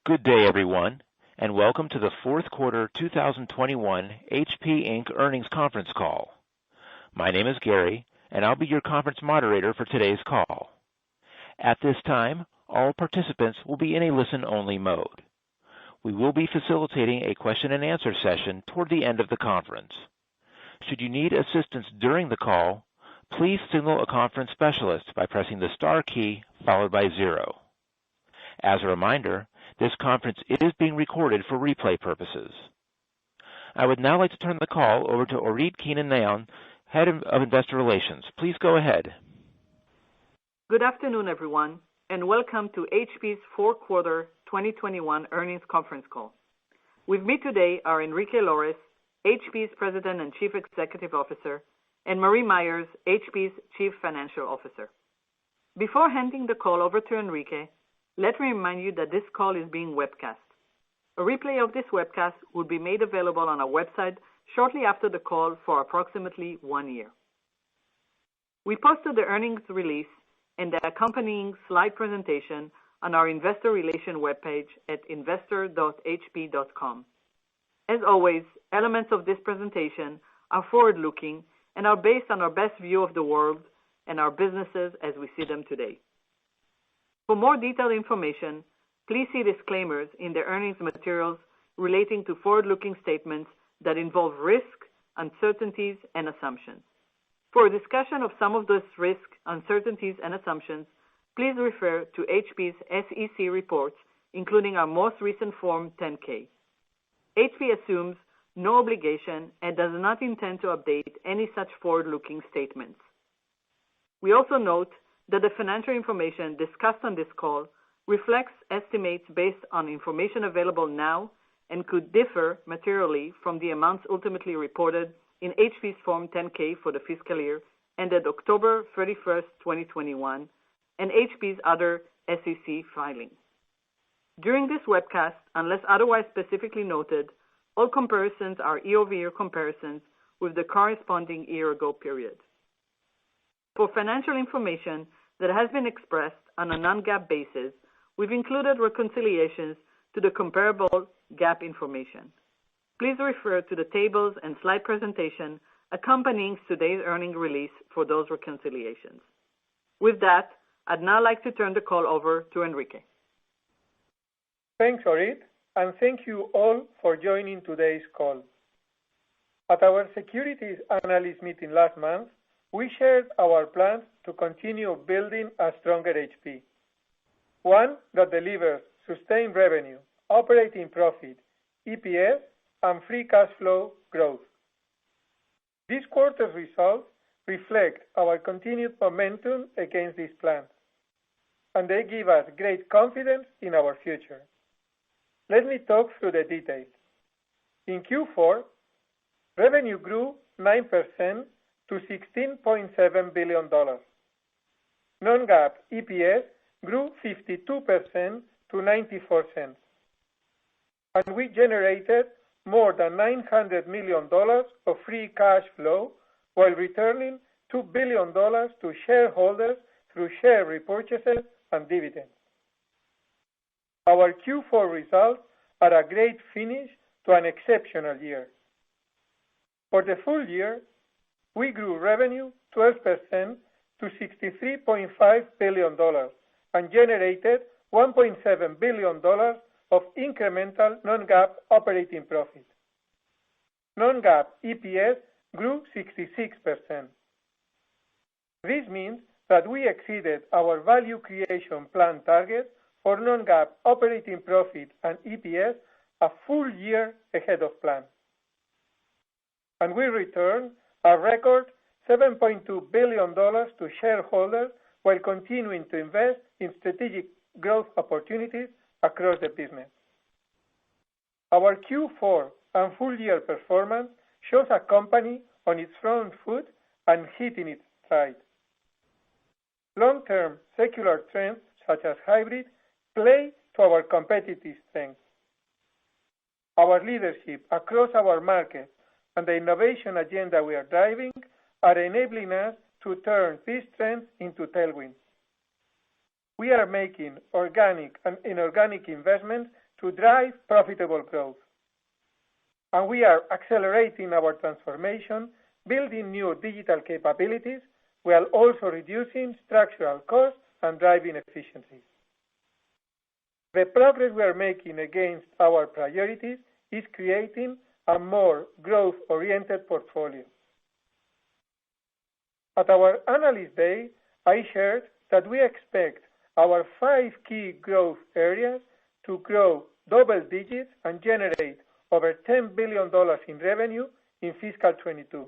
Good day, everyone, and welcome to the fourth quarter 2021 HP Inc. earnings conference call. My name is Gary, and I'll be your conference moderator for today's call. At this time, all participants will be in a listen-only mode. We will be facilitating a question-and-answer session toward the end of the conference. Should you need assistance during the call, please signal a conference specialist by pressing the star key followed by 0. As a reminder, this conference is being recorded for replay purposes. I would now like to turn the call over to Orit Keinan-Nahon, Head of Investor Relations. Please go ahead. Good afternoon, everyone, and welcome to HP's fourth quarter 2021 earnings conference call. With me today are Enrique Lores, HP's President and Chief Executive Officer, and Marie Myers, HP's Chief Financial Officer. Before handing the call over to Enrique, let me remind you that this call is being webcast. A replay of this webcast will be made available on our website shortly after the call for approximately 1 year. We posted the earnings release and the accompanying slide presentation on our investor relations webpage at investor.hp.com. As always, elements of this presentation are forward-looking and are based on our best view of the world and our businesses as we see them today. For more detailed information, please see disclaimers in the earnings materials relating to forward-looking statements that involve risk, uncertainties, and assumptions. For a discussion of some of those risks, uncertainties, and assumptions, please refer to HP's SEC reports, including our most recent Form 10-K. HP assumes no obligation and does not intend to update any such forward-looking statements. We also note that the financial information discussed on this call reflects estimates based on information available now and could differ materially from the amounts ultimately reported in HP's Form 10-K for the fiscal year ended October 31st, 2021, and HP's other SEC filings. During this webcast, unless otherwise specifically noted, all comparisons are year-over-year comparisons with the corresponding year-ago period. For financial information that has been expressed on a non-GAAP basis, we've included reconciliations to the comparable GAAP information. Please refer to the tables and slide presentation accompanying today's earnings release for those reconciliations. With that, I'd now like to turn the call over to Enrique. Thanks, Orit, and thank you all for joining today's call. At our securities analyst meeting last month, we shared our plans to continue building a stronger HP, one that delivers sustained revenue, operating profit, EPS, and free cash flow growth. This quarter's results reflect our continued momentum against these plans, and they give us great confidence in our future. Let me talk through the details. In Q4, revenue grew 9% to $16.7 billion. Non-GAAP EPS grew 52% to 94 cents. And we generated more than $900 million of free cash flow while returning $2 billion to shareholders through share repurchases and dividends. Our Q4 results are a great finish to an exceptional year. For the full year, we grew revenue 12% to $63.5 billion and generated $1.7 billion of incremental non-GAAP operating profit. Non-GAAP EPS grew 66%. This means that we exceeded our value creation plan target for non-GAAP operating profit and EPS a full year ahead of plan. And we returned a record $7.2 billion to shareholders while continuing to invest in strategic growth opportunities across the business. Our Q4 and full year performance shows a company on its front foot and hitting its stride. Long-term secular trends such as hybrid play to our competitive strengths. Our leadership across our markets and the innovation agenda we are driving are enabling us to turn these trends into tailwinds. We are making organic and inorganic investments to drive profitable growth. And we are accelerating our transformation, building new digital capabilities, while also reducing structural costs and driving efficiencies. The progress we are making against our priorities is creating a more growth-oriented portfolio. At our Analyst Day, I shared that we expect our 5 key growth areas to grow double digits and generate over $10 billion in revenue in fiscal 22.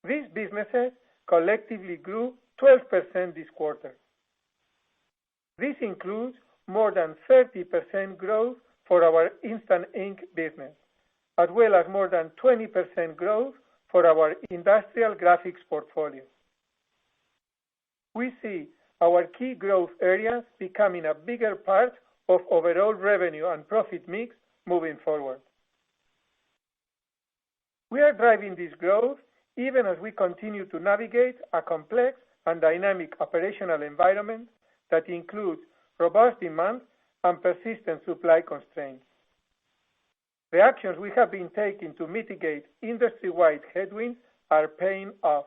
These businesses collectively grew 12% this quarter. This includes more than 30% growth for our Instant Ink business, as well as more than 20% growth for our industrial graphics portfolio. We see our key growth areas becoming a bigger part of overall revenue and profit mix moving forward. We are driving this growth even as we continue to navigate a complex and dynamic operational environment that includes robust demand and persistent supply constraints. The actions we have been taking to mitigate industry-wide headwinds are paying off.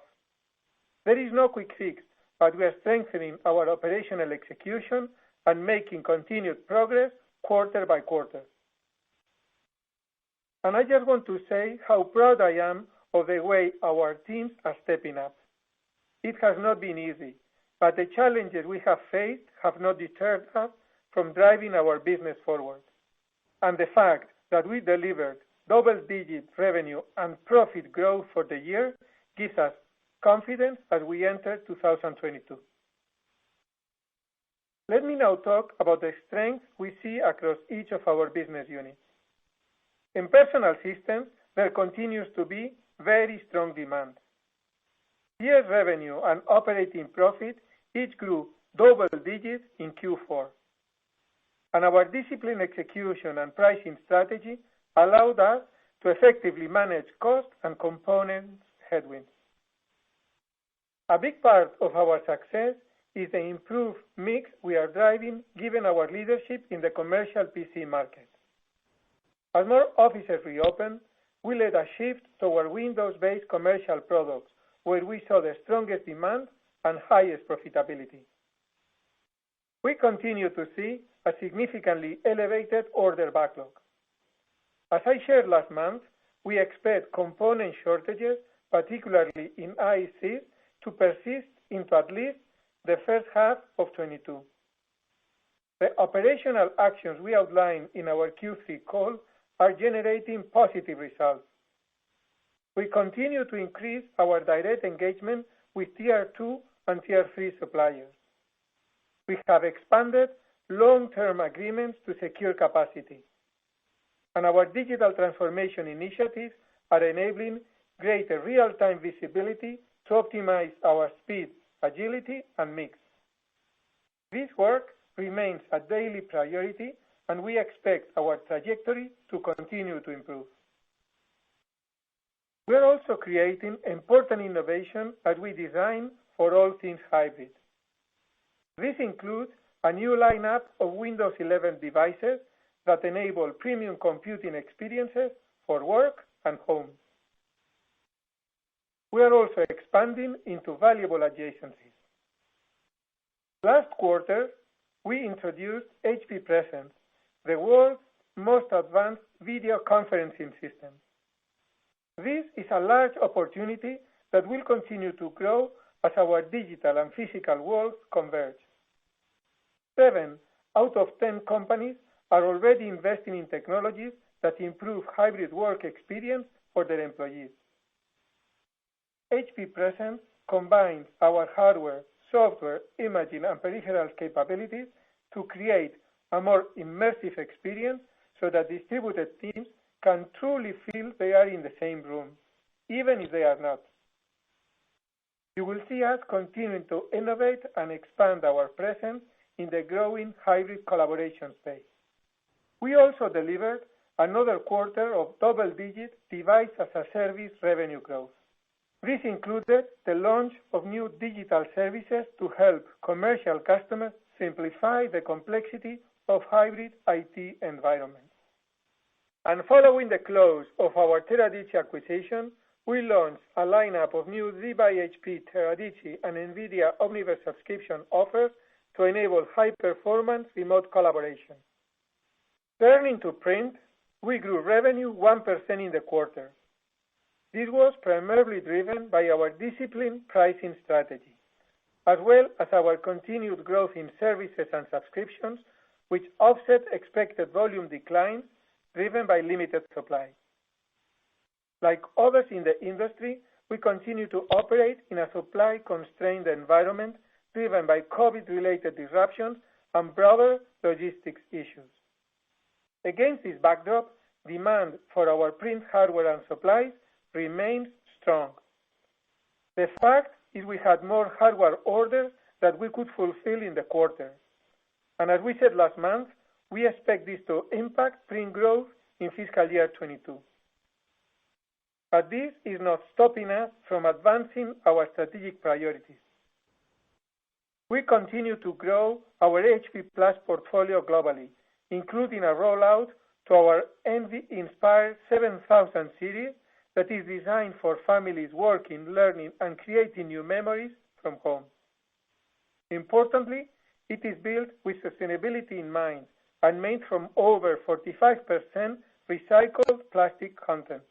There is no quick fix, but we are strengthening our operational execution and making continued progress quarter by quarter. And I just want to say how proud I am of the way our teams are stepping up. It has not been easy, but the challenges we have faced have not deterred us from driving our business forward. And the fact that we delivered double-digit revenue and profit growth for the year gives us confidence as we enter 2022. Let me now talk about the strengths we see across each of our business units. In Personal Systems, there continues to be very strong demand. Year's revenue and operating profit each grew double digits in Q4. And our disciplined execution and pricing strategy allowed us to effectively manage cost and components headwinds. A big part of our success is the improved mix we are driving given our leadership in the commercial PC market. As more offices reopen, we led a shift toward Windows-based commercial products where we saw the strongest demand and highest profitability. We continue to see a significantly elevated order backlog. As I shared last month, we expect component shortages, particularly in ICs, to persist into at least the first half of 22. The operational actions we outlined in our Q3 call are generating positive results. We continue to increase our direct engagement with Tier 2 and Tier 3 suppliers. We have expanded long-term agreements to secure capacity. And our digital transformation initiatives are enabling greater real-time visibility to optimize our speed, agility, and mix. This work remains a daily priority, and we expect our trajectory to continue to improve. We are also creating important innovation as we design for all things hybrid. This includes a new lineup of Windows 11 devices that enable premium computing experiences for work and home. We are also expanding into valuable adjacencies. Last quarter, we introduced HP Presence, the world's most advanced video conferencing system. This is a large opportunity that will continue to grow as our digital and physical worlds converge. 7 out of 10 companies are already investing in technologies that improve hybrid work experience for their employees. HP Presence combines our hardware, software, imaging, and peripherals capabilities to create a more immersive experience so that distributed teams can truly feel they are in the same room, even if they are not. You will see us continuing to innovate and expand our presence in the growing hybrid collaboration space. We also delivered another quarter of double-digit device-as-a-service revenue growth. This included the launch of new digital services to help commercial customers simplify the complexity of hybrid IT environments. And following the close of our Teradici acquisition, we launched a lineup of new Z/HP Teradici and NVIDIA Omniverse subscription offers to enable high-performance remote collaboration. Turning to print, we grew revenue 1% in the quarter. This was primarily driven by our disciplined pricing strategy, as well as our continued growth in services and subscriptions, which offset expected volume declines driven by limited supply. Like others in the industry, we continue to operate in a supply-constrained environment driven by COVID-related disruptions and broader logistics issues. Against this backdrop, demand for our print hardware and supplies remains strong. The fact is we had more hardware orders that we could fulfill in the quarter. And as we said last month, we expect this to impact print growth in fiscal year 22. But this is not stopping us from advancing our strategic priorities. We continue to grow our HP Plus portfolio globally, including a rollout to our Envy Inspire 7000 series that is designed for families working, learning, and creating new memories from home. Importantly, it is built with sustainability in mind and made from over 45% recycled plastic content.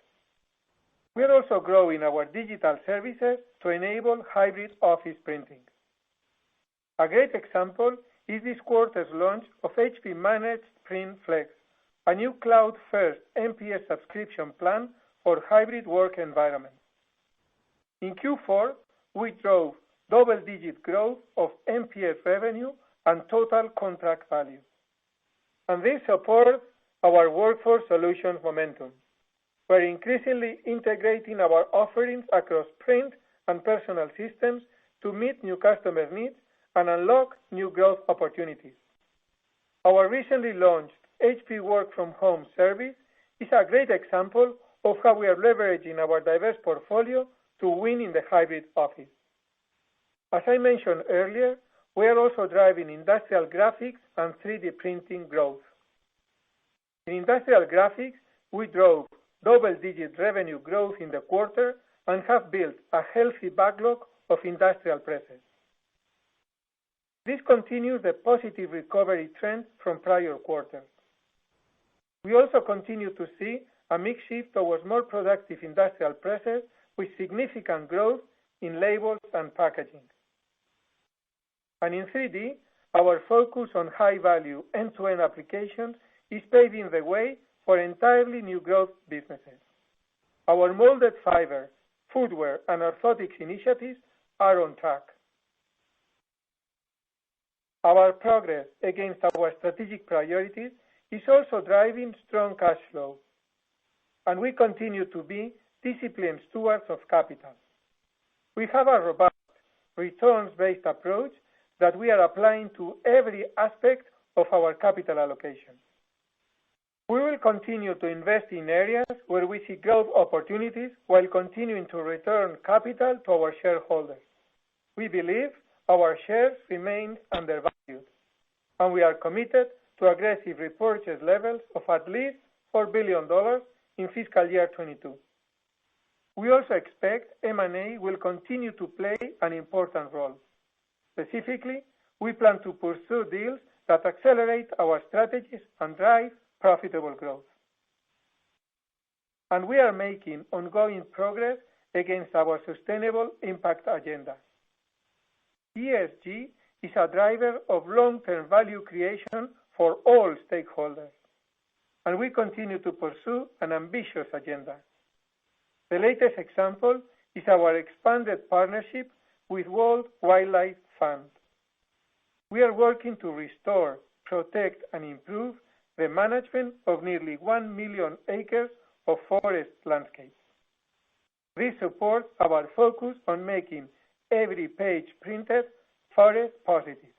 We are also growing our digital services to enable hybrid office printing. A great example is this quarter's launch of HP Managed Print Flex, a new cloud-first MPS subscription plan for hybrid work environments. In Q4, we drove double-digit growth of MPS revenue and total contract value. And this supports our workforce solutions momentum. We're increasingly integrating our offerings across print and personal systems to meet new customer needs and unlock new growth opportunities. Our recently launched HP Work from Home service is a great example of how we are leveraging our diverse portfolio to win in the hybrid office. As I mentioned earlier, we are also driving industrial graphics and 3D printing growth. In industrial graphics, we drove double-digit revenue growth in the quarter and have built a healthy backlog of industrial presses. This continues the positive recovery trend from prior quarters. We also continue to see a mix shift towards more productive industrial presses with significant growth in labels and packaging. And in 3D, our focus on high-value end-to-end applications is paving the way for entirely new growth businesses. Our molded fiber, footwear, and orthotics initiatives are on track. Our progress against our strategic priorities is also driving strong cash flow, and we continue to be disciplined stewards of capital. We have a robust, returns-based approach that we are applying to every aspect of our capital allocation. We will continue to invest in areas where we see growth opportunities while continuing to return capital to our shareholders. We believe our shares remain undervalued, and we are committed to aggressive repurchase levels of at least $4 billion in fiscal year 22. We also expect M&A will continue to play an important role. Specifically, we plan to pursue deals that accelerate our strategies and drive profitable growth. And we are making ongoing progress against our sustainable impact agenda. ESG is a driver of long-term value creation for all stakeholders, and we continue to pursue an ambitious agenda. The latest example is our expanded partnership with World Wildlife Fund. We are working to restore, protect, and improve the management of nearly 1 million acres of forest landscapes. This supports our focus on making every page printed forest positive.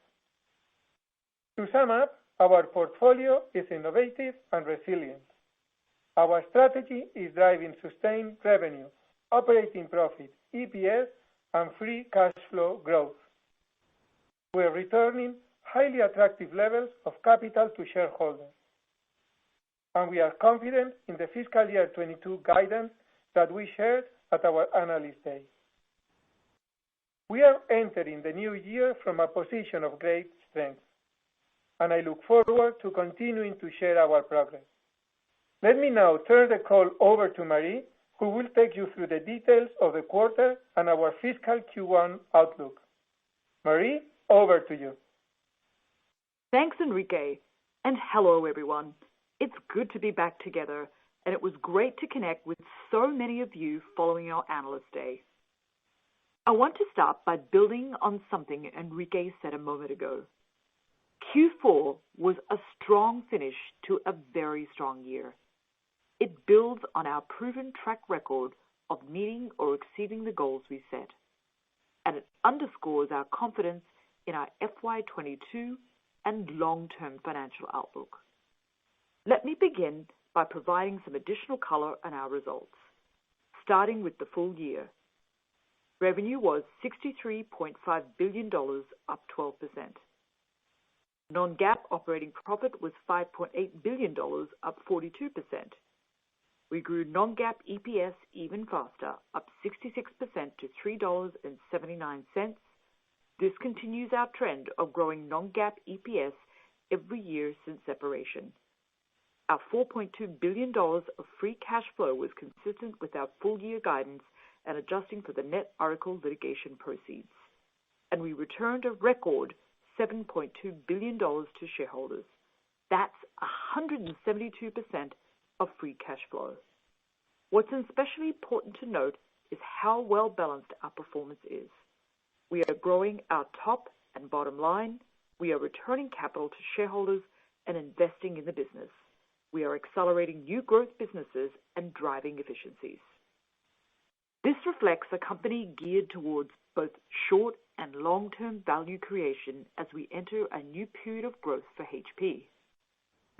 To sum up, our portfolio is innovative and resilient. Our strategy is driving sustained revenue, operating profit, EPS, and free cash flow growth. We are returning highly attractive levels of capital to shareholders. And we are confident in the fiscal year 22 guidance that we shared at our Analyst Day. We are entering the new year from a position of great strength, and I look forward to continuing to share our progress. Let me now turn the call over to Marie, who will take you through the details of the quarter and our fiscal Q1 outlook. Marie, over to you. Thanks, Enrique, and hello, everyone. It's good to be back together, and it was great to connect with so many of you following our Analyst Day. I want to start by building on something Enrique said a moment ago. Q4 was a strong finish to a very strong year. It builds on our proven track record of meeting or exceeding the goals we set, and it underscores our confidence in our FY22 and long-term financial outlook. Let me begin by providing some additional color on our results, starting with the full year. Revenue was $63.5 billion, up 12%. Non-GAAP operating profit was $5.8 billion, up 42%. We grew non-GAAP EPS even faster, up 66% to $3.79. This continues our trend of growing non-GAAP EPS every year since separation. Our $4.2 billion of free cash flow was consistent with our full-year guidance and adjusting for the net Oracle litigation proceeds. And we returned a record $7.2 billion to shareholders. That's 172% of free cash flow. What's especially important to note is how well balanced our performance is. We are growing our top and bottom line. We are returning capital to shareholders and investing in the business. We are accelerating new growth businesses and driving efficiencies. This reflects a company geared towards both short and long-term value creation as we enter a new period of growth for HP.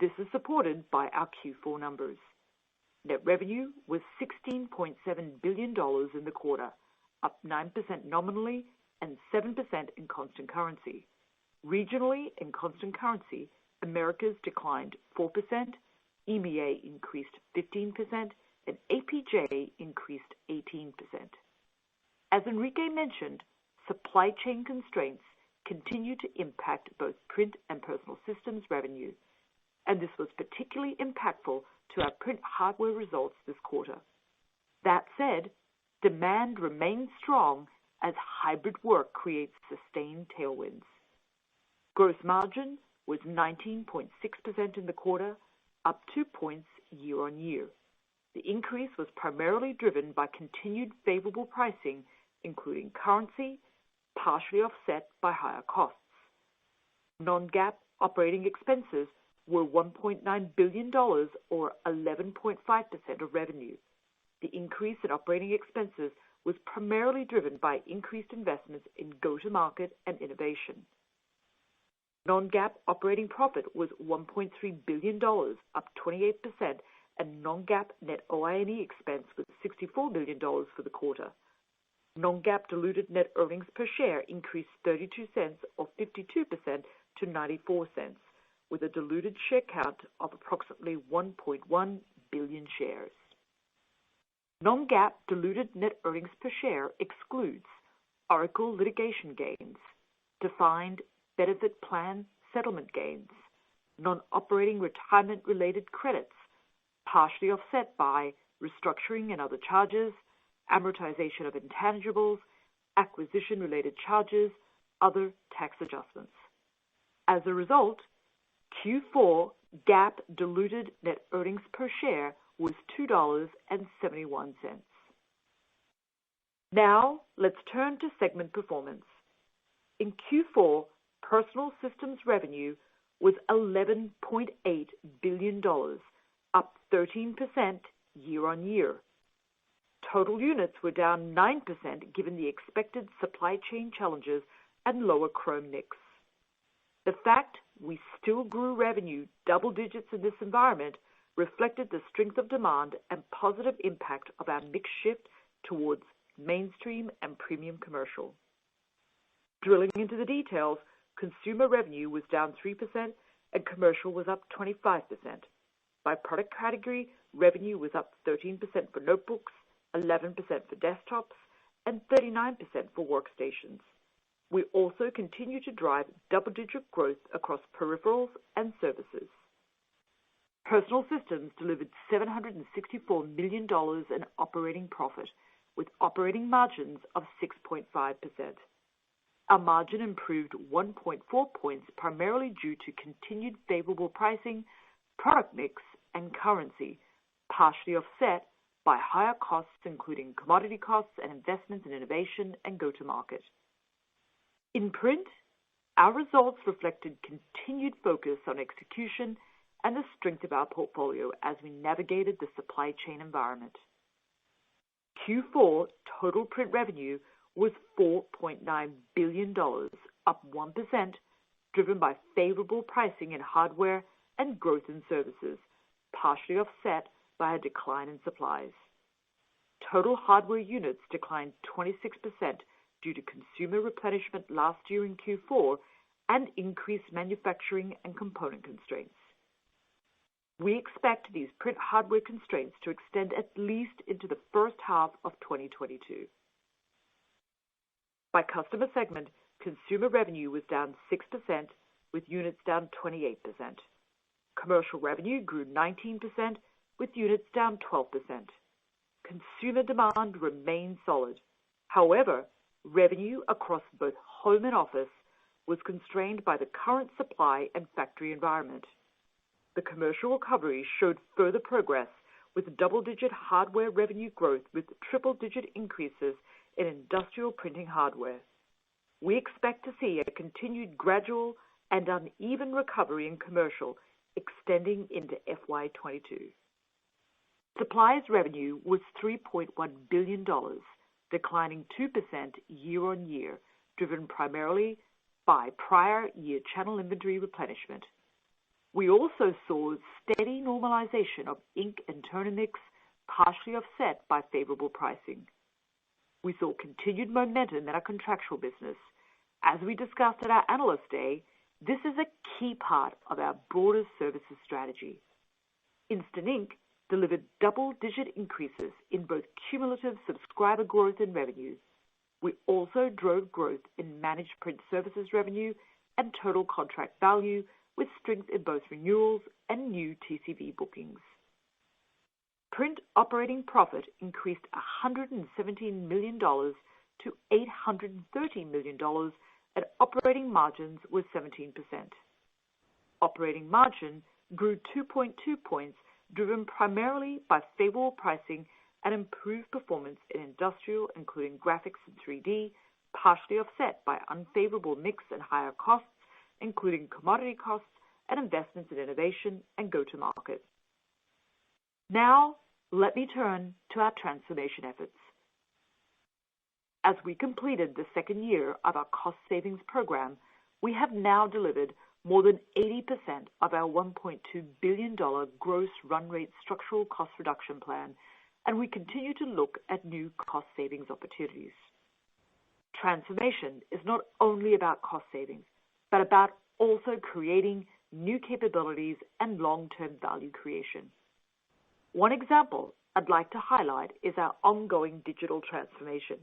This is supported by our Q4 numbers. Net revenue was $16.7 billion in the quarter, up 9% nominally and 7% in constant currency. Regionally, in constant currency, Americas declined 4%, EMEA increased 15%, and APJ increased 18%. As Enrique mentioned, supply chain constraints continue to impact both print and personal systems revenue, and this was particularly impactful to our print hardware results this quarter. That said, demand remains strong as hybrid work creates sustained tailwinds. Gross margin was 19.6% in the quarter, up 2 points year on year. The increase was primarily driven by continued favorable pricing, including currency, partially offset by higher costs. Non-GAAP operating expenses were $1.9 billion, or 11.5% of revenue. The increase in operating expenses was primarily driven by increased investments in go-to-market and innovation. Non-GAAP operating profit was $1.3 billion, up 28%, and non-GAAP net OI&E expense was $64 million for the quarter. Non-GAAP diluted net earnings per share increased 32 cents, or 52%, to 94 cents, with a diluted share count of approximately 1.1 billion shares. Non-GAAP diluted net earnings per share excludes Oracle litigation gains, defined benefit plan settlement gains, non-operating retirement-related credits, partially offset by restructuring and other charges, amortization of intangibles, acquisition-related charges, other tax adjustments. As a result, Q4 GAAP diluted net earnings per share was $2.71. Now, let's turn to segment performance. In Q4, Personal Systems revenue was $11.8 billion, up 13% year on year. Total units were down 9% given the expected supply chain challenges and lower Chrome NICs. The fact we still grew revenue double digits in this environment reflected the strength of demand and positive impact of our mix shift towards mainstream and premium commercial. Drilling into the details, consumer revenue was down 3% and commercial was up 25%. By product category, revenue was up 13% for notebooks, 11% for desktops, and 39% for workstations. We also continue to drive double-digit growth across peripherals and services. Personal Systems delivered $764 million in operating profit, with operating margins of 6.5%. Our margin improved 1.4 points, primarily due to continued favorable pricing, product mix, and currency, partially offset by higher costs, including commodity costs and investments in innovation and go-to-market. In Print, our results reflected continued focus on execution and the strength of our portfolio as we navigated the supply chain environment. Q4 total Print revenue was $4.9 billion, up 1%, driven by favorable pricing in hardware and growth in services, partially offset by a decline in supplies. Total hardware units declined 26% due to consumer replenishment last year in Q4 and increased manufacturing and component constraints. We expect these Print hardware constraints to extend at least into the first half of 2022. By customer segment, consumer revenue was down 6%, with units down 28%. Commercial revenue grew 19%, with units down 12%. Consumer demand remained solid. However, revenue across both home and office was constrained by the current supply and factory environment. The commercial recovery showed further progress with double-digit hardware revenue growth with triple-digit increases in industrial printing hardware. We expect to see a continued gradual and uneven recovery in commercial extending into FY22. Supplies revenue was $3.1 billion, declining 2% year-on-year, driven primarily by prior year channel inventory replenishment. We also saw steady normalization of ink and toner mix, partially offset by favorable pricing. We saw continued momentum in our contractual business. As we discussed at our Analyst Day, this is a key part of our broader services strategy. Instant Ink delivered double-digit increases in both cumulative subscriber growth and revenue. We also drove growth in managed print services revenue and total contract value, with strength in both renewals and new TCV bookings. Print operating profit increased $117 million to $830 million, and operating margins was 17%. Operating margin grew 2.2 points, driven primarily by favorable pricing and improved performance in industrial, including graphics and 3D, partially offset by unfavorable mix and higher costs, including commodity costs and investments in innovation and go-to-market. Now, let me turn to our transformation efforts. As we completed the second year of our cost savings program, we have now delivered more than 80% of our $1.2 billion gross run rate structural cost reduction plan, and we continue to look at new cost savings opportunities. Transformation is not only about cost savings, but about also creating new capabilities and long-term value creation. One example I'd like to highlight is our ongoing digital transformation.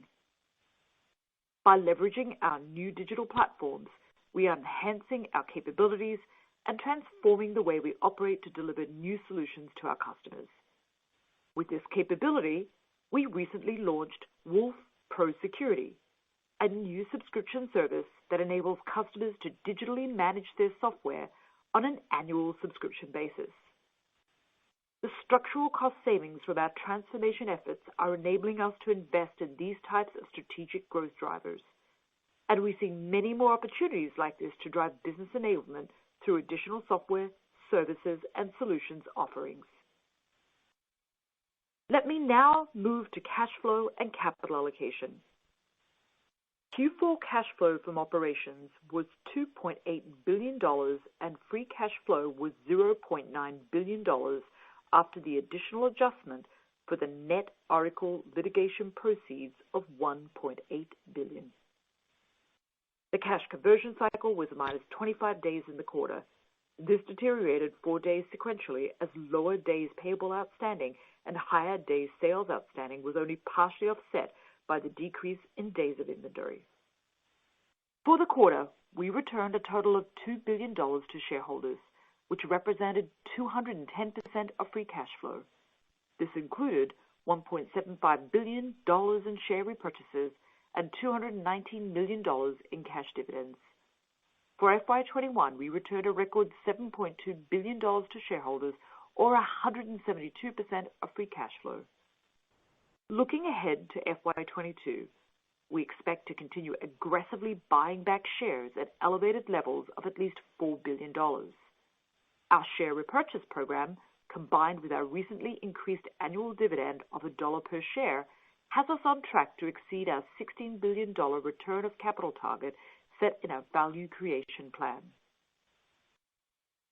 By leveraging our new digital platforms, we are enhancing our capabilities and transforming the way we operate to deliver new solutions to our customers. With this capability, we recently launched Wolf Pro Security, a new subscription service that enables customers to digitally manage their software on an annual subscription basis. The structural cost savings from our transformation efforts are enabling us to invest in these types of strategic growth drivers, and we see many more opportunities like this to drive business enablement through additional software, services, and solutions offerings. Let me now move to cash flow and capital allocation. Q4 cash flow from operations was $2.8 billion and free cash flow was $0.9 billion after the additional adjustment for the net Oracle litigation proceeds of $1.8 billion. The cash conversion cycle was minus 25 days in the quarter. This deteriorated 4 days sequentially as lower days payable outstanding and higher days sales outstanding was only partially offset by the decrease in days of inventory. For the quarter, we returned a total of $2 billion to shareholders, which represented 210% of free cash flow. This included $1.75 billion in share repurchases and $219 million in cash dividends. For FY21, we returned a record $7.2 billion to shareholders, or 172% of free cash flow. Looking ahead to FY22, we expect to continue aggressively buying back shares at elevated levels of at least $4 billion. Our share repurchase program, combined with our recently increased annual dividend of $1 per share, has us on track to exceed our $16 billion return of capital target set in our value creation plan.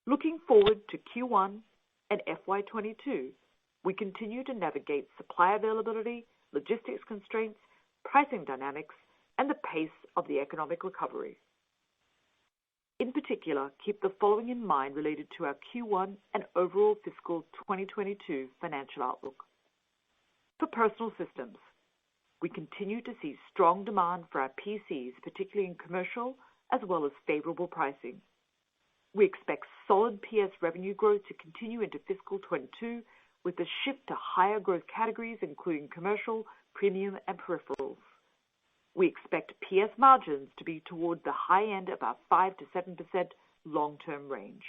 Looking forward to Q1 and FY22, we continue to navigate supply availability, logistics constraints, pricing dynamics, and the pace of the economic recovery. In particular, keep the following in mind related to our Q1 and overall fiscal 2022 financial outlook. For personal systems, we continue to see strong demand for our PCs, particularly in commercial, as well as favorable pricing. We expect solid PS revenue growth to continue into fiscal 22 with a shift to higher growth categories, including commercial, premium, and peripherals. We expect PS margins to be toward the high end of our 5 to 7% long-term range.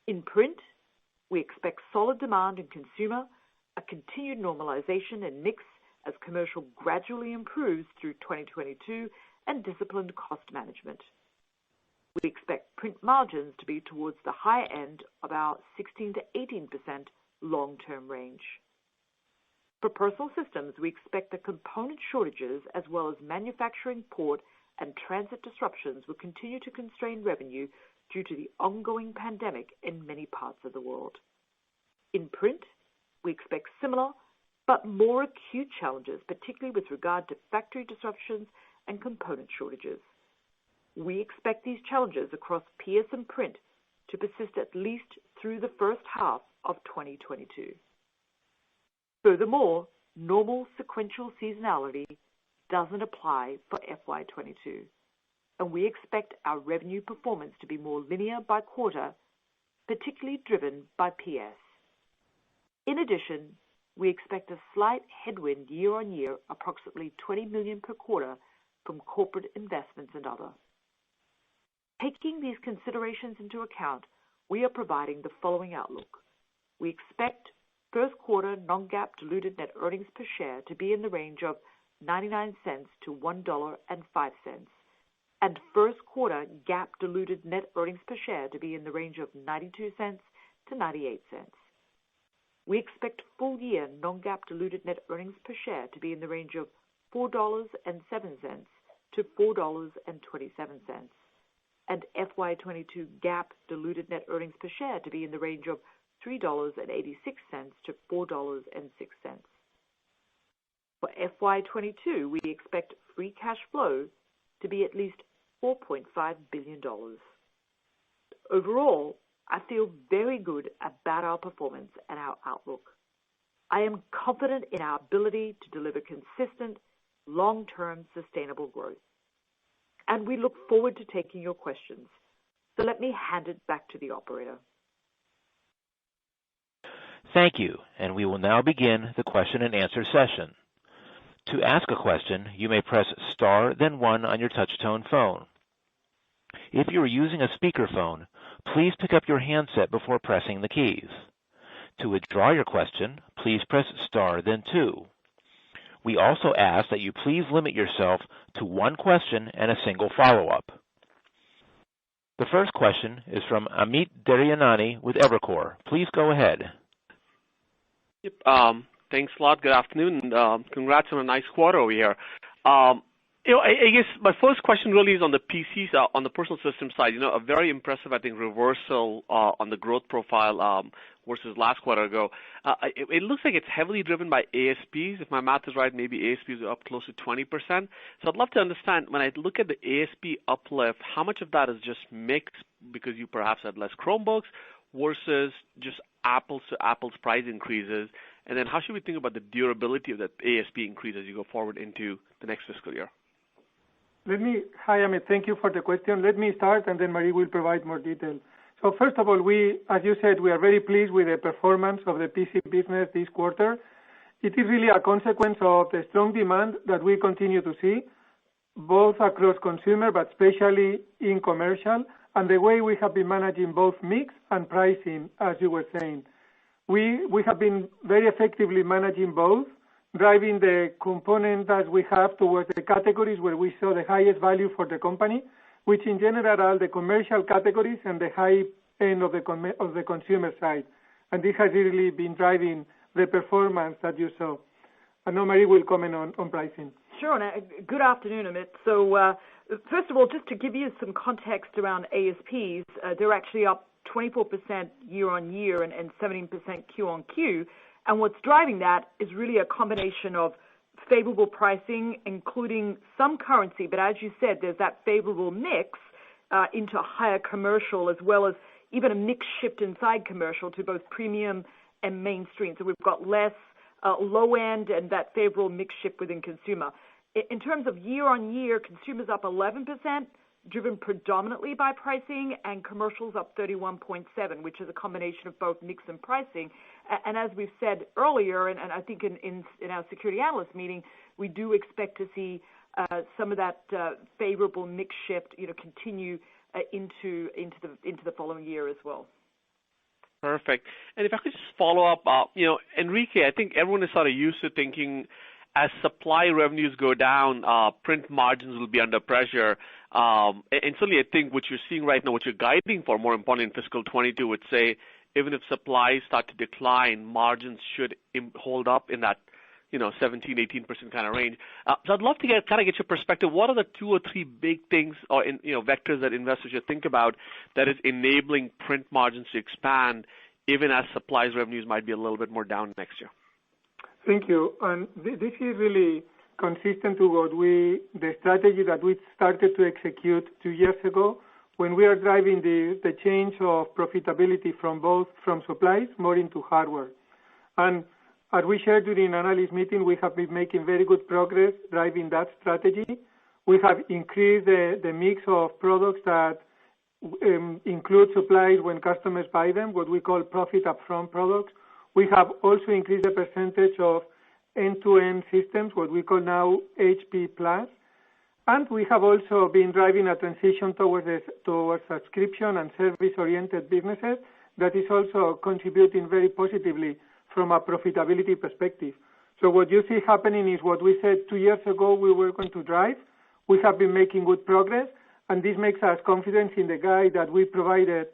In print, we expect solid demand in consumer, a continued normalization in mix as commercial gradually improves through 2022, and disciplined cost management. We expect print margins to be towards the high end of our 16 to 18% long-term range. For personal systems, we expect the component shortages as well as manufacturing, port, and transit disruptions will continue to constrain revenue due to the ongoing pandemic in many parts of the world. In print, we expect similar but more acute challenges, particularly with regard to factory disruptions and component shortages. We expect these challenges across PS and print to persist at least through the first half of 2022. Furthermore, normal sequential seasonality doesn't apply for FY22, and we expect our revenue performance to be more linear by quarter, particularly driven by PS. In addition, we expect a slight headwind year-on-year, approximately $20 million per quarter, from corporate investments and other. Taking these considerations into account, we are providing the following outlook. We expect first quarter non-GAAP diluted net earnings per share to be in the range of 99 cents to $1.05, and first quarter GAAP diluted net earnings per share to be in the range of 92 cents to 98 cents. We expect full year non-GAAP diluted net earnings per share to be in the range of $4.07 to $4.27, and FY22 GAAP diluted net earnings per share to be in the range of $3.86 to $4.06. For FY22, we expect free cash flow to be at least $4.5 billion. Overall, I feel very good about our performance and our outlook. I am confident in our ability to deliver consistent, long-term sustainable growth. And we look forward to taking your questions. So let me hand it back to the operator. Thank you, and we will now begin the question and answer session. To ask a question, you may press star then one on your touch-tone phone. If you are using a speakerphone, please pick up your handset before pressing the keys. To withdraw your question, please press star then two. We also ask that you please limit yourself to one question and a single follow-up. The first question is from Amit Daryanani with Evercore. Please go ahead. Yep. Thanks a lot. Good afternoon. Congrats on a nice quarter over here. I guess my first question really is on the PCs, on the personal system side. A very impressive, I think, reversal on the growth profile versus last quarter ago. It looks like it's heavily driven by ASPs. If my math is right, maybe ASPs are up close to 20%. So I'd love to understand, when I look at the ASP uplift, how much of that is just mix because you perhaps had less Chromebooks versus just apples to apples price increases? And then how should we think about the durability of that ASP increase as you go forward into the next fiscal year? Hi, Amit. Thank you for the question. Let me start, and then Marie will provide more detail. So first of all, as you said, we are very pleased with the performance of the PC business this quarter. It is really a consequence of the strong demand that we continue to see, both across consumer, but especially in commercial, and the way we have been managing both mix and pricing, as you were saying. We have been very effectively managing both, driving the component that we have towards the categories where we saw the highest value for the company, which in general are the commercial categories and the high end of the consumer side. And this has really been driving the performance that you saw. I know Marie will comment on pricing. Sure. Good afternoon, Amit. So first of all, just to give you some context around ASPs, they're actually up 24% year on year and 17% Q on Q. And what's driving that is really a combination of favorable pricing, including some currency. But as you said, there's that favorable mix into higher commercial, as well as even a mix shift inside commercial to both premium and mainstream. So we've got less low end and that favorable mix shift within consumer. In terms of year on year, consumers up 11%, driven predominantly by pricing, and commercials up 31.7%, which is a combination of both mix and pricing. And as we've said earlier, and I think in our security analyst meeting, we do expect to see some of that favorable mix shift, continue into the following year as well. Perfect. And if I could just follow up, Enrique, I think everyone is sort of used to thinking as supply revenues go down, print margins will be under pressure. And certainly I think what you're seeing right now, what you're guiding for, more importantly in fiscal 22, would say even if supplies start to decline, margins should hold up in that 17, 18% kind of range. So I'd love to get your perspective. What are the 2 or 3 big things or vectors that investors should think about that is enabling print margins to expand even as supplies revenues might be a little bit more down next year? Thank you. And this is really consistent to the strategy that we started to execute 2 years ago when we are driving the change of profitability from supplies more into hardware. And as we shared during analyst meeting, we have been making very good progress driving that strategy. We have increased the mix of products that include supplies when customers buy them, what we call profit upfront products. We have also increased the percentage of end-to-end systems, what we call now HP+. And we have also been driving a transition towards subscription and service-oriented businesses that is also contributing very positively from a profitability perspective. So what you see happening is what we said 2 years ago we were going to drive. We have been making good progress, and this makes us confident in the guide that we provided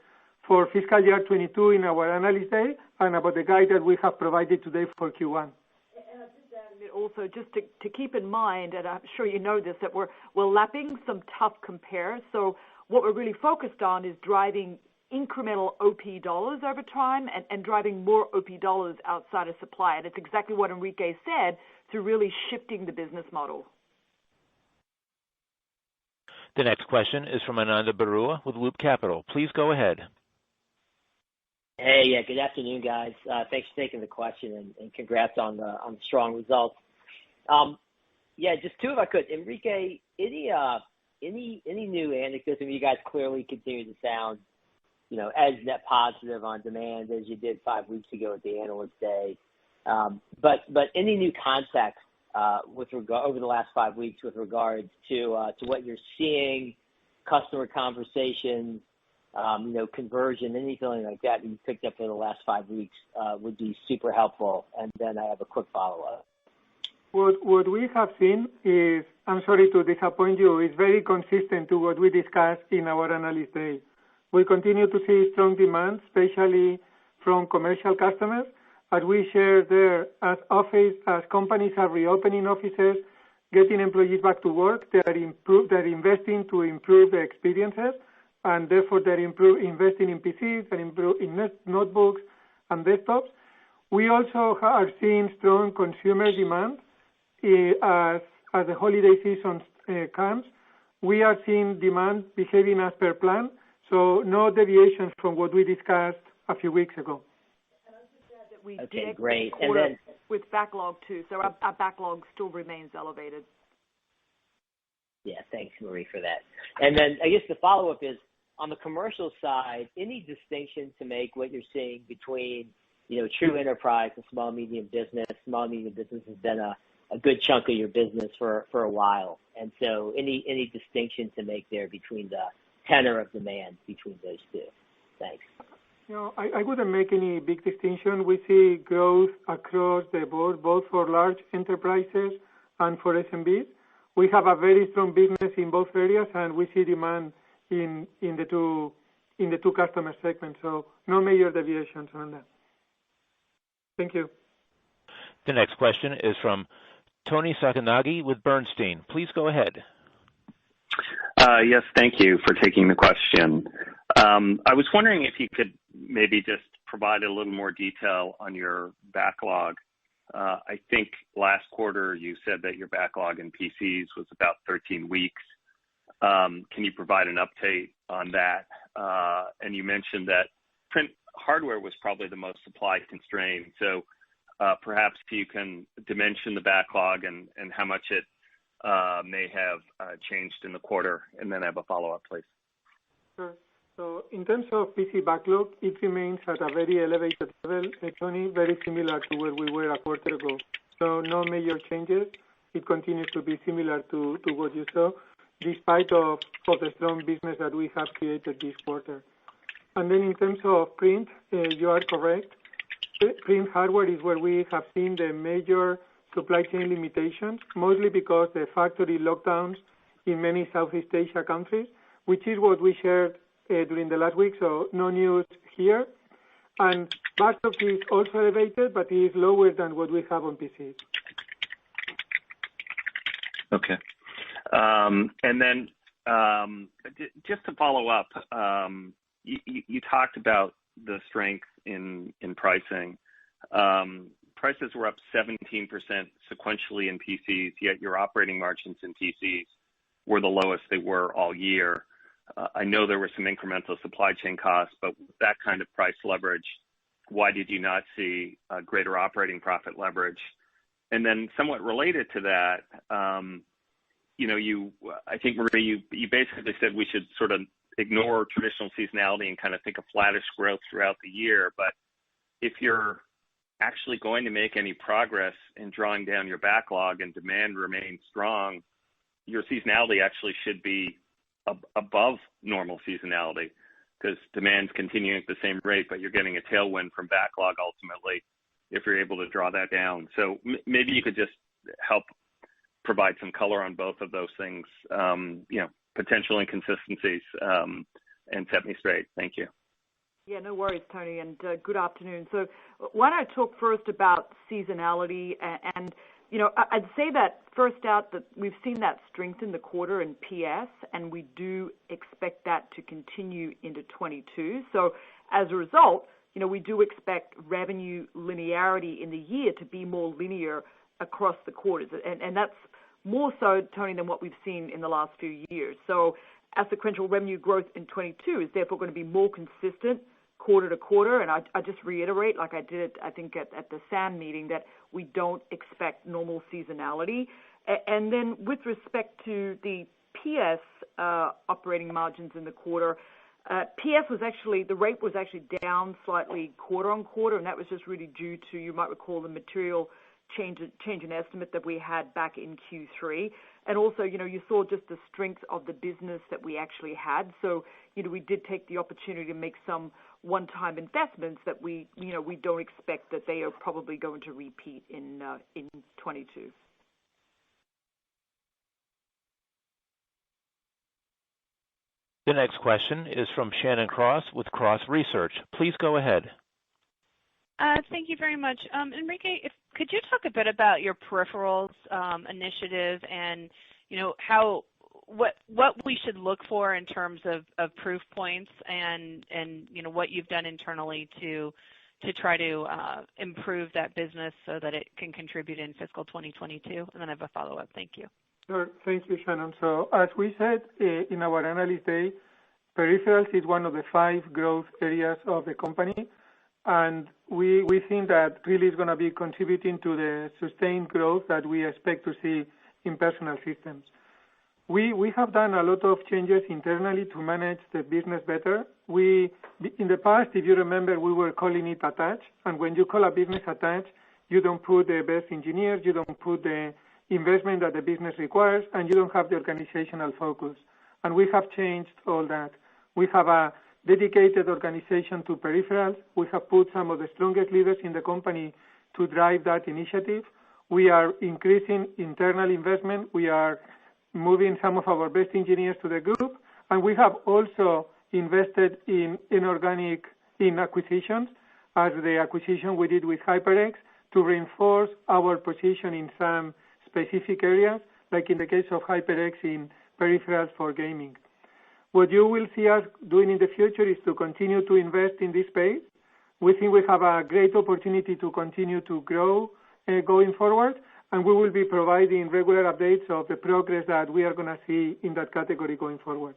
for fiscal year 22 in our analyst day and about the guide that we have provided today for Q1. And I'll just add also, just to keep in mind, and I'm sure you know this, that we're lapping some tough compares. So what we're really focused on is driving incremental OP dollars over time and driving more OP dollars outside of supply. And it's exactly what Enrique said, through really shifting the business model. The next question is from Ananda Barua with Loop Capital. Please go ahead. Hey, good afternoon, guys. Thanks for taking the question and congrats on the strong results. Just 2 if I could. Enrique, any new anecdotes? I mean, you guys clearly continue to sound, as net positive on demand as you did 5 weeks ago at the Analyst Day. But any new context over the last 5 weeks with regards to what you're seeing, customer conversations, conversion, anything like that you picked up in the last 5 weeks would be super helpful. And then I have a quick follow-up. What we have seen is, I'm sorry to disappoint you, is very consistent to what we discussed in our Analyst Day. We continue to see strong demand, especially from commercial customers. As we share there, as companies are reopening offices, getting employees back to work. They're investing to improve the experiences, and therefore they're investing in PCs and in notebooks and desktops. We also are seeing strong consumer demand as the holiday season comes. We are seeing demand behaving as per plan, so no deviations from what we discussed a few weeks ago. We okay, did great. And then with backlog too, so our backlog still remains elevated. yeah, thanks, Marie, for that. And then I guess the follow-up is on the commercial side. Any distinction to make what you're seeing between true enterprise and small medium business? Small medium business has been a good chunk of your business for a while, and so any distinction to make there between the tenor of demand between those two? Thanks. I wouldn't make any big distinction. We see growth across the board, both for large enterprises and for SMBs. We have a very strong business in both areas, and we see demand in the two customer segments. So no major deviations on that. Thank you. The next question is from Tony Sacconaghi with Bernstein. Please go ahead. Yes, thank you for taking the question. I was wondering if you could maybe just provide a little more detail on your backlog. I think last quarter you said that your backlog in PCs was about 13 weeks. Can you provide an update on that? And you mentioned that print hardware was probably the most supply constrained. So perhaps you can dimension the backlog and how much it may have changed in the quarter, and then I have a follow-up, please. Sure. So in terms of PC backlog, it remains at a very elevated level, Tony, very similar to where we were a quarter ago. So no major changes. It continues to be similar to what you saw, despite of the strong business that we have created this quarter. And then in terms of print, you are correct. Print hardware is where we have seen the major supply chain limitations, mostly because the factory lockdowns in many Southeast Asia countries, which is what we shared during the last week, so no news here. And backlog is also elevated, but it is lower than what we have on PCs. Okay. And then just to follow up, you talked about the strength in pricing. Prices were up 17% sequentially in PCs, yet your operating margins in PCs were the lowest they were all year. I know there were some incremental supply chain costs, but with that kind of price leverage, why did you not see a greater operating profit leverage? And then somewhat related to that, I think, Marie, you basically said we should sort of ignore traditional seasonality and kind of think of flattish growth throughout the year. But if you're actually going to make any progress in drawing down your backlog and demand remains strong, your seasonality actually should be above normal seasonality, because demand's continuing at the same rate, but you're getting a tailwind from backlog ultimately if you're able to draw that down. So maybe you could just help provide some color on both of those things, potential inconsistencies, and set me straight. Thank you. Yeah, no worries, Tony, and good afternoon. So why don't I talk first about seasonality, and I'd say that first out that we've seen that strength in the quarter in PS, and we do expect that to continue into 22. So as a result, we do expect revenue linearity in the year to be more linear across the quarters, and that's more so, Tony, than what we've seen in the last few years. So our sequential revenue growth in 22 is therefore going to be more consistent quarter to quarter, and I just reiterate, like I did, I think, at the SAM meeting, that we don't expect normal seasonality. And then with respect to the PS operating margins in the quarter, PS was actually, the rate was actually down slightly quarter on quarter, and that was just really due to, you might recall, the material change in estimate that we had back in Q3. And also, you saw just the strength of the business that we actually had. So, we did take the opportunity to make some one-time investments that we don't expect that they are probably going to repeat in 22. The next question is from Shannon Cross with Cross Research. Please go ahead. Thank you very much. Enrique, could you talk a bit about your peripherals initiative and, what we should look for in terms of proof points and what you've done internally to try to improve that business so that it can contribute in fiscal 2022? And then I have a follow-up. Thank you. Sure. Thank you, Shannon. So as we said in our Analyst Day, peripherals is one of the 5 growth areas of the company, and we think that really is going to be contributing to the sustained growth that we expect to see in personal systems. We have done a lot of changes internally to manage the business better. In the past, if you remember, we were calling it attached, and when you call a business attached, you don't put the best engineers, you don't put the investment that the business requires, and you don't have the organizational focus. And we have changed all that. We have a dedicated organization to peripherals. We have put some of the strongest leaders in the company to drive that initiative. We are increasing internal investment. We are moving some of our best engineers to the group, and we have also invested in acquisitions, as the acquisition we did with HyperX, to reinforce our position in some specific areas, like in the case of HyperX in peripherals for gaming. What you will see us doing in the future is to continue to invest in this space. We think we have a great opportunity to continue to grow going forward, and we will be providing regular updates of the progress that we are going to see in that category going forward.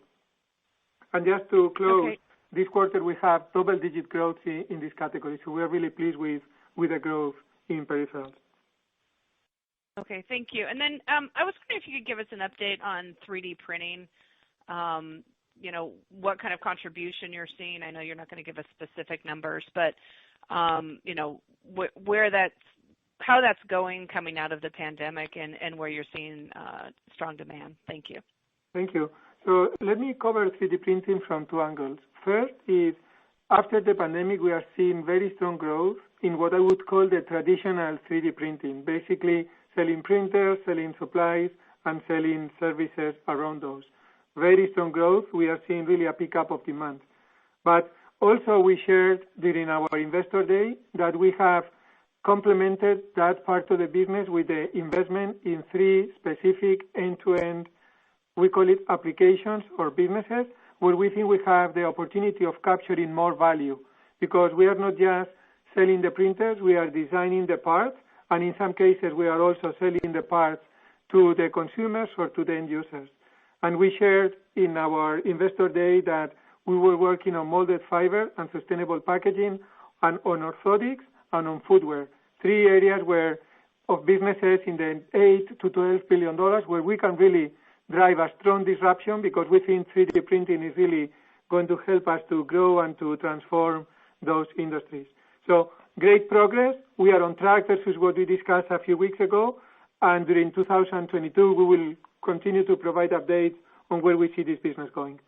And just to close, This quarter we have double-digit growth in this category, so we are really pleased with the growth in peripherals. Okay, thank you. And then I was wondering if you could give us an update on 3D printing. What kind of contribution you're seeing. I know you're not going to give us specific numbers, but how that's going coming out of the pandemic and where you're seeing strong demand. Thank you. Thank you. So let me cover 3D printing from 2 angles. First is, after the pandemic, we are seeing very strong growth in what I would call the traditional 3D printing, basically selling printers, selling supplies, and selling services around those. Very strong growth. We are seeing really a pickup of demand. But also we shared during our Investor Day that we have complemented that part of the business with the investment in 3 specific end-to-end, we call it applications or businesses, where we think we have the opportunity of capturing more value, because we are not just selling the printers, we are designing the parts, and in some cases we are also selling the parts to the consumers or to the end users. And we shared in our Investor Day that we were working on molded fiber and sustainable packaging, and on orthotics and on footwear, 3 areas of businesses in the $8 to $12 billion, where we can really drive a strong disruption, because we think 3D printing is really going to help us to grow and to transform those industries. So great progress. We are on track versus what we discussed a few weeks ago, and during 2022 we will continue to provide updates on where we see this business going.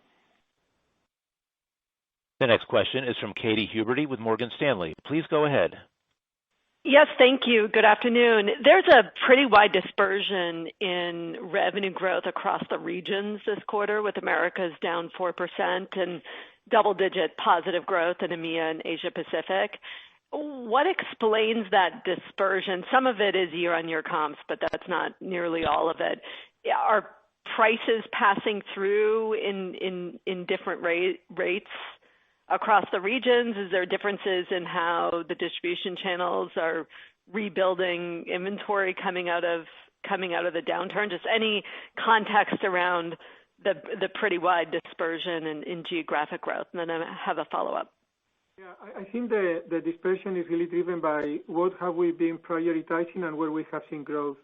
The next question is from Katy Huberty with Morgan Stanley. Please go ahead. Yes, thank you. Good afternoon. There's a pretty wide dispersion in revenue growth across the regions this quarter, with Americas down 4% and double-digit positive growth in EMEA and Asia Pacific. What explains that dispersion? Some of it is year-on-year comps, but that's not nearly all of it. Are prices passing through in different rates across the regions? Is there differences in how the distribution channels are rebuilding inventory coming out of the downturn? Just any context around the pretty wide dispersion in geographic growth. And then I have a follow-up. Yeah, I think the dispersion is really driven by what have we been prioritizing and where we have seen growth.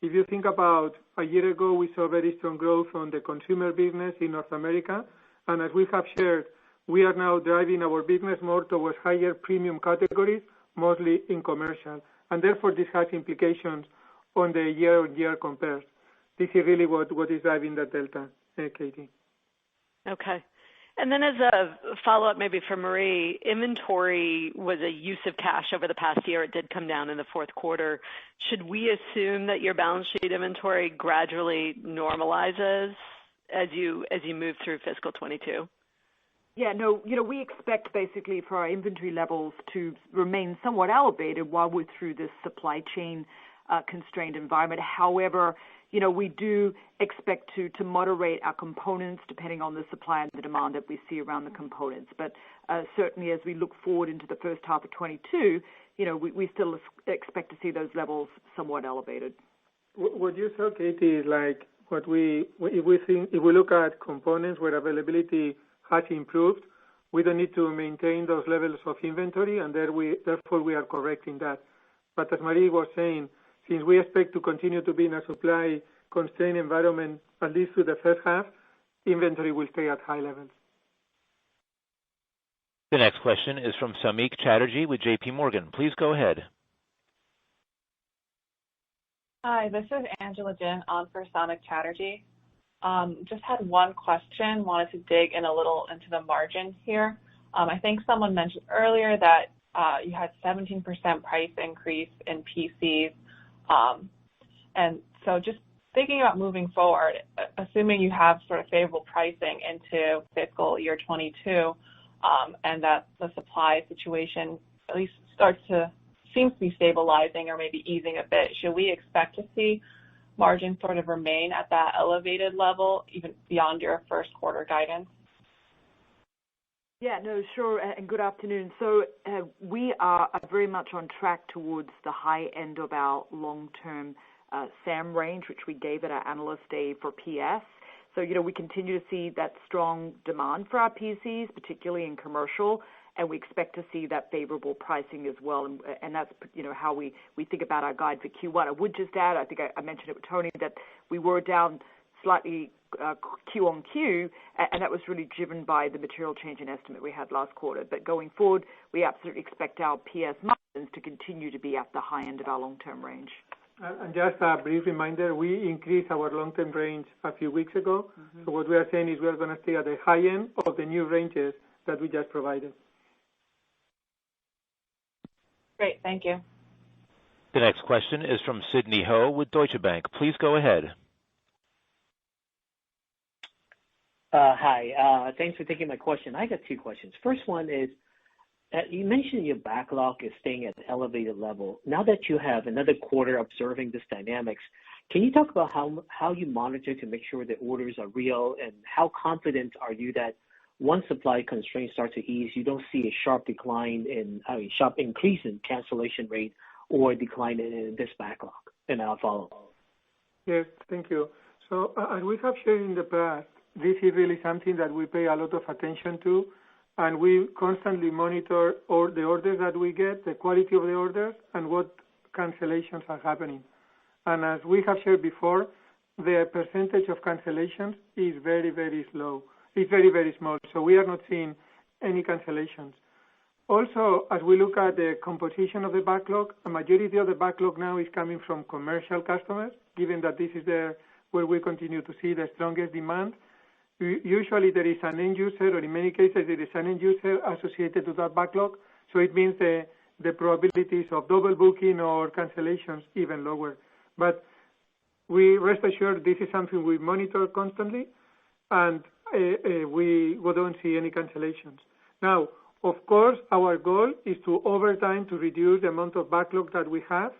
If you think about a year ago, we saw very strong growth on the consumer business in North America, and as we have shared, we are now driving our business more towards higher premium categories, mostly in commercial, and therefore this has implications on the year-on-year compares. This is really what is driving the delta, Katie. Okay. And then as a follow-up maybe for Marie, inventory was a use of cash over the past year. It did come down in the fourth quarter. Should we assume that your balance sheet inventory gradually normalizes as you move through fiscal 22? Yeah, no, we expect basically for our inventory levels to remain somewhat elevated while we're through this supply chain constrained environment. However, we do expect to moderate our components depending on the supply and the demand that we see around the components. But certainly as we look forward into the first half of 22, we still expect to see those levels somewhat elevated. What you saw, Katie, is like if we look at components where availability has improved, we don't need to maintain those levels of inventory, and therefore we are correcting that. But as Marie was saying, since we expect to continue to be in a supply-constrained environment, at least through the first half, inventory will stay at high levels. The next question is from Samik Chatterjee with J.P. Morgan. Please go ahead. Hi, this is Angela Jin on for Samik Chatterjee. Just had one question, wanted to dig in a little into the margin here. I think someone mentioned earlier that you had 17% price increase in PCs. And so just thinking about moving forward, assuming you have sort of favorable pricing into fiscal year 22, and that the supply situation at least seems to be stabilizing or maybe easing a bit, should we expect to see margins sort of remain at that elevated level even beyond your first quarter guidance? Yeah, no, sure, and good afternoon. So we are very much on track towards the high end of our long-term SAM range, which we gave at our Analyst Day for PS. So, we continue to see that strong demand for our PCs, particularly in commercial, and we expect to see that favorable pricing as well. And that's, how we think about our guide for Q1. I would just add, I think I mentioned it with Tony, that we were down slightly Q on Q, and that was really driven by the material change in estimate we had last quarter. But going forward, we absolutely expect our PS margins to continue to be at the high end of our long-term range. And just a brief reminder, we increased our long-term range a few weeks ago. Mm-hmm. So what we are saying is we are going to stay at the high end of the new ranges that we just provided. Great, thank you. The next question is from Sidney Ho with Deutsche Bank. Please go ahead. Hi, thanks for taking my question. I got two questions. First one is, you mentioned your backlog is staying at an elevated level. Now that you have another quarter observing this dynamics, can you talk about how you monitor to make sure the orders are real, and how confident are you that once supply constraints start to ease, you don't see a sharp increase in cancellation rate or decline in this backlog? And I'll follow. Yes, thank you. So as we have shared in the past, this is really something that we pay a lot of attention to, and we constantly monitor all the orders that we get, the quality of the orders, and what cancellations are happening. And as we have shared before, the percentage of cancellations is very, very slow. It's very, very small, so we are not seeing any cancellations. Also, as we look at the composition of the backlog, a majority of the backlog now is coming from commercial customers, given that this is where we continue to see the strongest demand. Usually there is an end user, or in many cases there is an end user associated to that backlog, so it means the probabilities of double booking or cancellations even lower. But we rest assured this is something we monitor constantly, and we don't see any cancellations. Now, of course, our goal is to over time to reduce the amount of backlog that we have,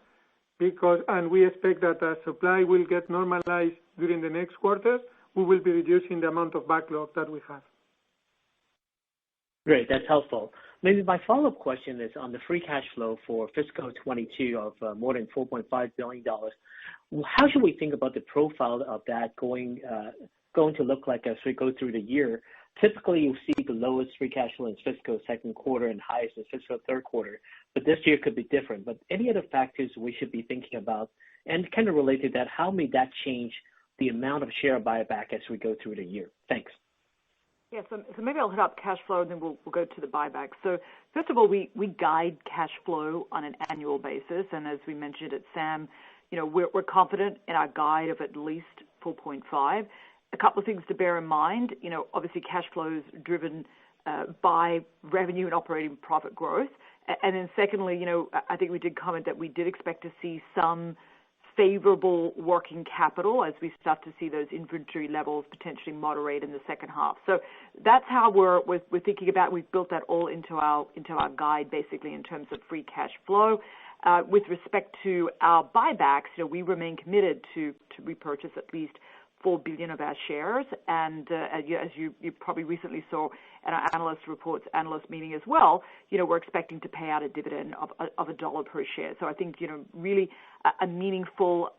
and we expect that as supply will get normalized during the next quarter, we will be reducing the amount of backlog that we have. Great, that's helpful. Maybe my follow-up question is on the free cash flow for fiscal 22 of more than $4.5 billion. How should we think about the profile of that going to look like as we go through the year? Typically, you see the lowest free cash flow in fiscal second quarter and highest in fiscal third quarter, but this year could be different. But any other factors we should be thinking about? And kind of related to that, how may that change the amount of share buyback as we go through the year? Thanks. Yeah, so maybe I'll hit up cash flow, and then we'll go to the buyback. So first of all, we guide cash flow on an annual basis, and as we mentioned at SAM, we're confident in our guide of at least 4.5. A couple of things to bear in mind. Obviously cash flow is driven by revenue and operating profit growth. And then secondly, I think we did comment that we did expect to see some favorable working capital as we start to see those inventory levels potentially moderate in the second half. So that's how we're thinking about it. We've built that all into our guide, basically, in terms of free cash flow. With respect to our buybacks, we remain committed to repurchase at least $4 billion of our shares. And as you probably recently saw at our analyst meeting as well, we're expecting to pay out a dividend of $1 per share. So I think, really a meaningful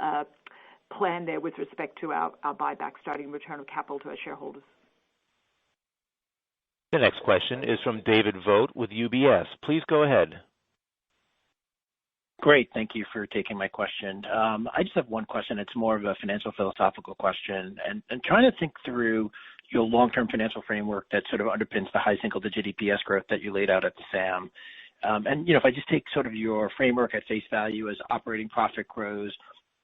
plan there with respect to our buyback, starting return of capital to our shareholders. The next question is from David Vogt with UBS. Please go ahead. Great. Thank you for taking my question. I just have one question. It's more of a financial philosophical question, and trying to think through your long-term financial framework that sort of underpins the high single-digit EPS growth that you laid out at the SAM. And if I just take sort of your framework at face value as operating profit grows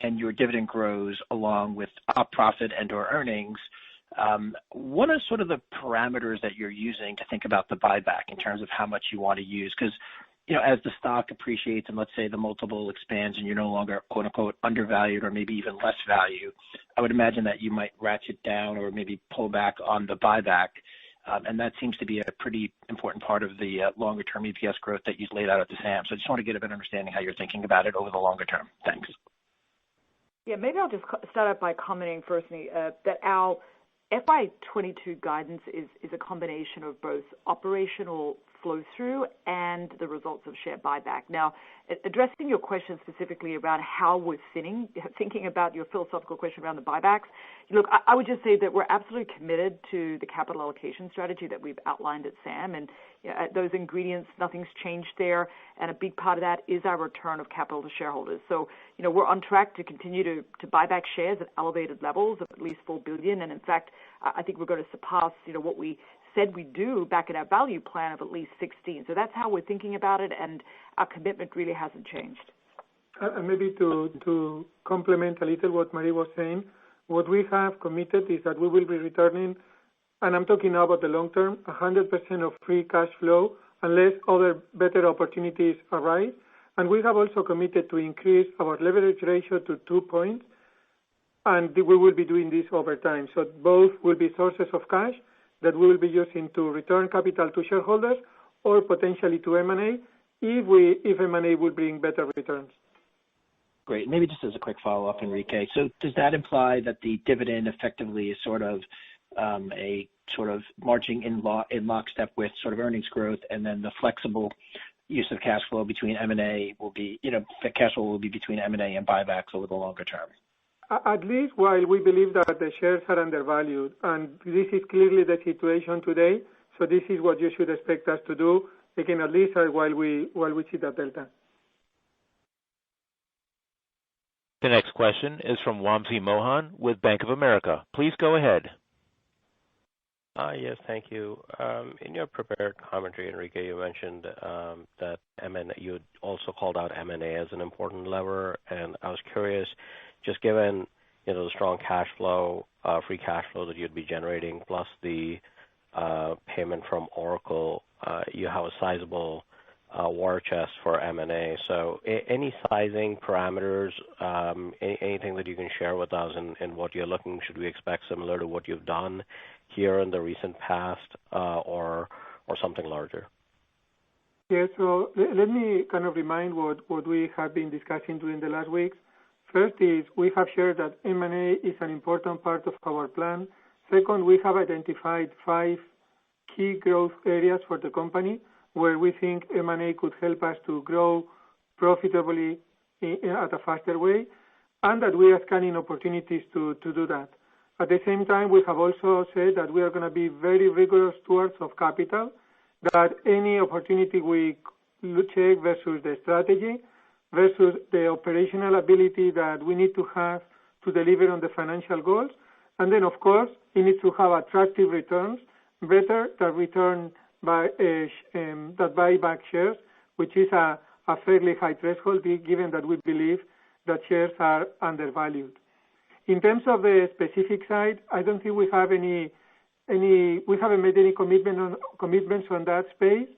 and your dividend grows along with op profit and/or earnings, what are sort of the parameters that you're using to think about the buyback in terms of how much you want to use? Because as the stock appreciates and let's say the multiple expands and you're no longer quote unquote undervalued or maybe even less value, I would imagine that you might ratchet down or maybe pull back on the buyback. And that seems to be a pretty important part of the longer term EPS growth that you've laid out at the SAM. So I just want to get a better understanding how you're thinking about it over the longer term. Thanks. Yeah, maybe I'll just start out by commenting firstly that our FY22 guidance is a combination of both operational flow-through and the results of share buyback. Now, addressing your question specifically around how we're thinking about your philosophical question around the buybacks, look, I would just say that we're absolutely committed to the capital allocation strategy that we've outlined at SAM, and those ingredients, nothing's changed there, and a big part of that is our return of capital to shareholders. So, we're on track to continue to buy back shares at elevated levels of at least $4 billion, and in fact, I think we're going to surpass, what we said we do back in our value plan of at least 16. So that's how we're thinking about it, and our commitment really hasn't changed. And maybe to complement a little what Marie was saying, what we have committed is that we will be returning, and I'm talking now about the long term, 100% of free cash flow unless other better opportunities arise. And we have also committed to increase our leverage ratio to 2 points, and we will be doing this over time. So both will be sources of cash that we will be using to return capital to shareholders or potentially to M&A if M&A will bring better returns. Great. Maybe just as a quick follow-up, Enrique. So does that imply that the dividend effectively is sort of a sort of marching in lockstep with sort of earnings growth, and then the flexible use of cash flow between M&A will be, cash flow will be between M&A and buybacks over the longer term? At least while we believe that the shares are undervalued, and this is clearly the situation today, so this is what you should expect us to do, again, at least while we see that delta. The next question is from Wamsi Mohan with Bank of America. Please go ahead. Yes, thank you. In your prepared commentary, Enrique, you mentioned that you also called out M&A as an important lever, and I was curious, just given the strong cash flow, free cash flow that you'd be generating, plus the payment from Oracle, you have a sizable war chest for M&A. So any sizing parameters, anything that you can share with us in what you're looking, should we expect similar to what you've done here in the recent past or something larger? Yeah, so let me kind of remind what we have been discussing during the last weeks. First is we have shared that M&A is an important part of our plan. Second, we have identified 5 key growth areas for the company where we think M&A could help us to grow profitably at a faster way, and that we are scanning opportunities to do that. At the same time, we have also said that we are going to be very rigorous stewards of capital, that any opportunity we check versus the strategy, versus the operational ability that we need to have to deliver on the financial goals. And then, of course, it needs to have attractive returns, better than return that buy back shares, which is a fairly high threshold, given that we believe that shares are undervalued. In terms of the specific side, I don't think we haven't made any commitments on that space.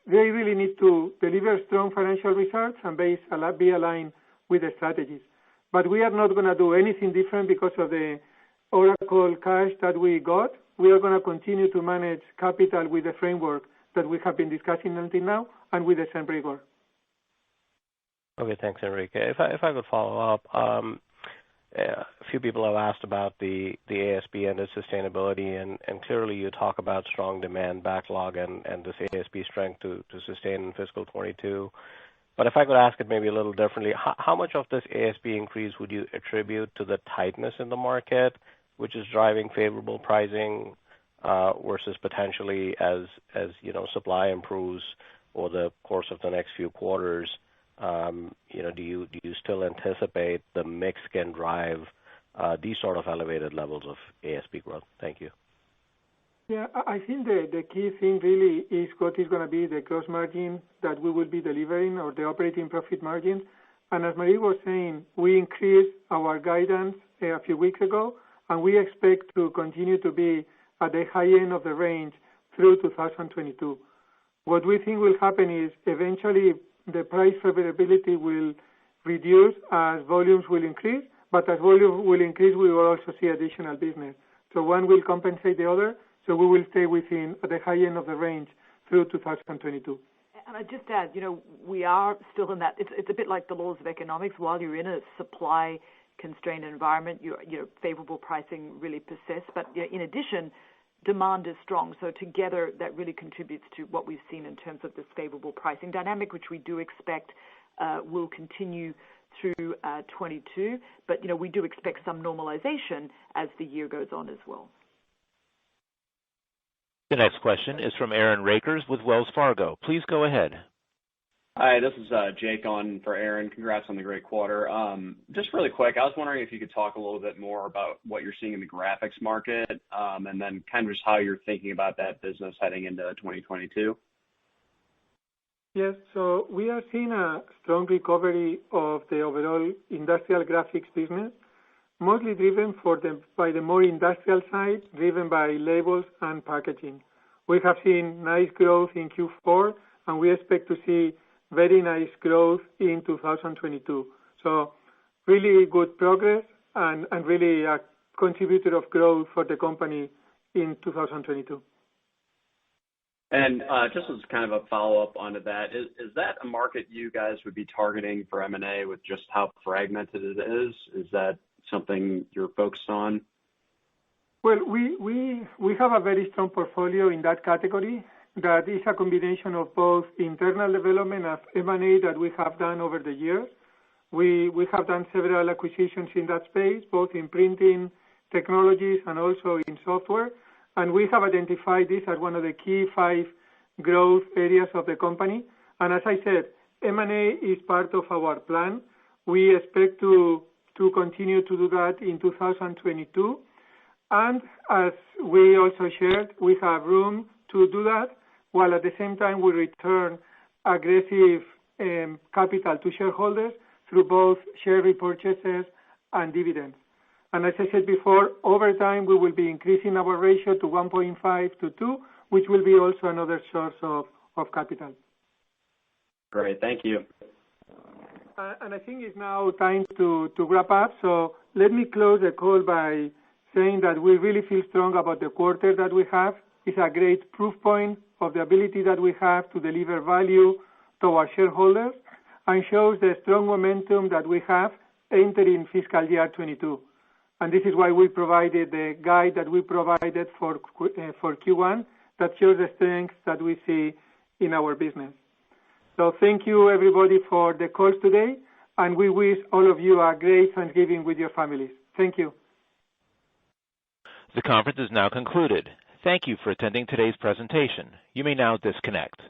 They really need to deliver strong financial results and be aligned with the strategies. but we are not going to do anything different because of the Oracle cash that we got. We are going to continue to manage capital with the framework that we have been discussing until now and with the same rigor. Okay, thanks, Enrique. If I could follow up, a few people have asked about the ASP and its sustainability, and clearly you talk about strong demand backlog and this ASP strength to sustain in fiscal 22. But if I could ask it maybe a little differently, how much of this ASP increase would you attribute to the tightness in the market, which is driving favorable pricing, versus potentially as supply improves over the course of the next few quarters? Do you still anticipate the mix can drive these sort of elevated levels of ASP growth? Thank you. Yeah, I think the key thing really is what is going to be the gross margin that we will be delivering, or the operating profit margin. And as Marie was saying, we increased our guidance a few weeks ago, and we expect to continue to be at the high end of the range through 2022. What we think will happen is eventually the price favorability will reduce as volumes will increase, but as volume will increase, we will also see additional business. So one will compensate the other, so we will stay within the high end of the range through 2022. And I just add, we are still in that. It's a bit like the laws of economics. While you're in a supply-constrained environment, your favorable pricing really persists. But in addition, demand is strong. So together, that really contributes to what we've seen in terms of this favorable pricing dynamic, which we do expect will continue through 22. But we do expect some normalization as the year goes on as well. The next question is from Aaron Rakers with Wells Fargo. Please go ahead. Hi, this is Jake on for Aaron. Congrats on the great quarter. Just really quick, I was wondering if you could talk a little bit more about what you're seeing in the graphics market, and then kind of just how you're thinking about that business heading into 2022. Yes, so we are seeing a strong recovery of the overall industrial graphics business, mostly driven by the more industrial side, driven by labels and packaging. We have seen nice growth in Q4, and we expect to see very nice growth in 2022. So really good progress and really a contributor of growth for the company in 2022. And just as kind of a follow-up onto that, is that a market you guys would be targeting for M&A with just how fragmented it is? Is that something you're focused on? Well, we have a very strong portfolio in that category that is a combination of both internal development of M&A that we have done over the years. We have done several acquisitions in that space, both in printing technologies and also in software. And we have identified this as one of the key 5 growth areas of the company. And as I said, M&A is part of our plan. We expect to continue to do that in 2022. And as we also shared, we have room to do that, while at the same time we return aggressive capital to shareholders through both share repurchases and dividends. And as I said before, over time we will be increasing our ratio to 1.5 to 2, which will be also another source of capital. Great, thank you. And I think it's now time to wrap up. So let me close the call by saying that we really feel strong about the quarter that we have. It's a great proof point of the ability that we have to deliver value to our shareholders, and shows the strong momentum that we have entering fiscal year 22. And this is why we provided the guide that we provided for Q1 that shows the strength that we see in our business. So thank you everybody for the calls today, and we wish all of you a great Thanksgiving with your families. Thank you. The conference is now concluded. Thank you for attending today's presentation. You may now disconnect.